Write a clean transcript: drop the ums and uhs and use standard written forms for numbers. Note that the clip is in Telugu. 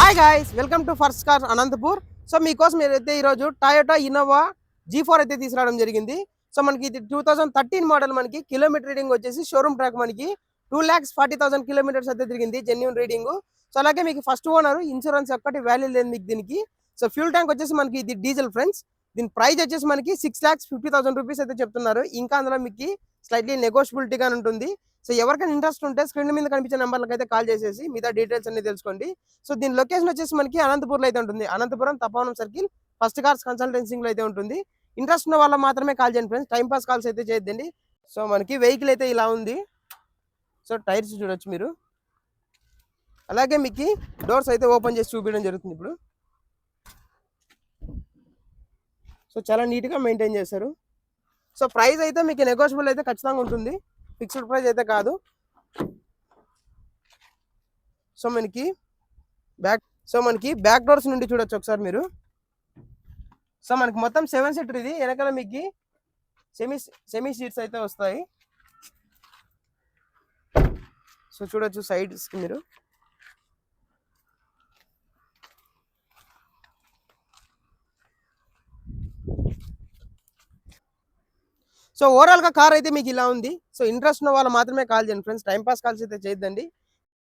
Hi guys, welcome to first cars Anantapur. So మీకోసం ఏదైతే ఈరోజు టయోటా ఇన్నోవా G4 అయితే తీసుకురావడం జరిగింది. సో మనకి ఇది 2013 మోడల్. మనకి కిలోమీటర్ రీడింగ్ వచ్చేసి షోరూమ్ ట్రాక్ మనకి 2,40,000 కిలోమీటర్స్ అయితే తిరిగింది, జెన్యూన్ రీడింగ్. సో అలాగే మీకు ఫస్ట్ ఓనర్, ఇన్సూరెన్స్ ఒక్కటి వాల్యూ లేదు మీకు దీనికి. సో ఫ్యూల్ ట్యాంక్ వచ్చేసి మనకి ఇది డీజిల్ ఫ్రెండ్స్. దీని ప్రైస్ వచ్చేసి మనకి 6,50,000 రూపీస్ అయితే చెప్తున్నారు. ఇంకా అందులో మీకు స్లైట్లీ నెగోషియబిలిటీగా ఉంటుంది. సో ఎవరికైనా ఇంట్రెస్ట్ ఉంటే స్క్రీన్ మీద కనిపించే నెంబర్లకు అయితే కాల్ చేసేసి మిగతా డీటెయిల్స్ అన్ని తెలుసుకోండి. సో దీని లొకేషన్ వచ్చేసి మనకి అనంతపూర్లో అయితే ఉంటుంది. Anantapuram Tapovanam circle first cars కన్సల్టెన్సీలో అయితే ఉంటుంది. ఇంట్రెస్ట్ ఉన్న వాళ్ళ మాత్రమే కాల్ చేయండి ఫ్రెండ్స్, టైం పాస్ కాల్స్ అయితే చేయొద్దండి. సో మనకి వెహికల్ అయితే ఇలా ఉంది. సో టైర్స్ చూడొచ్చు మీరు. అలాగే మీకు డోర్స్ అయితే ఓపెన్ చేసి చూపించడం జరుగుతుంది ఇప్పుడు. సో చాలా నీట్గా మెయింటైన్ చేశారు. సో ప్రైస్ అయితే మీకు నెగోషియబుల్ అయితే ఖచ్చితంగా ఉంటుంది, ఫిక్స్డ్ ప్రైస్ అయితే కాదు. సో మనకి బ్యాక్ డోర్స్ నుండి చూడొచ్చు ఒకసారి మీరు. సో మనకి మొత్తం 7 సీటర్ ఇది. వెనకాల మీకు సెమీ సీట్స్ అయితే వస్తాయి. సో చూడొచ్చు సైడ్స్కి మీరు. సో ఓవరాల్గా కార్ అయితే మీకు ఇలా ఉంది. సో ఇంట్రెస్ట్ ఉన్న వాళ్ళు మాత్రమే కాల్ చేయండి ఫ్రెండ్స్, టైం పాస్ కాల్స్ అయితే చేయొద్దండి.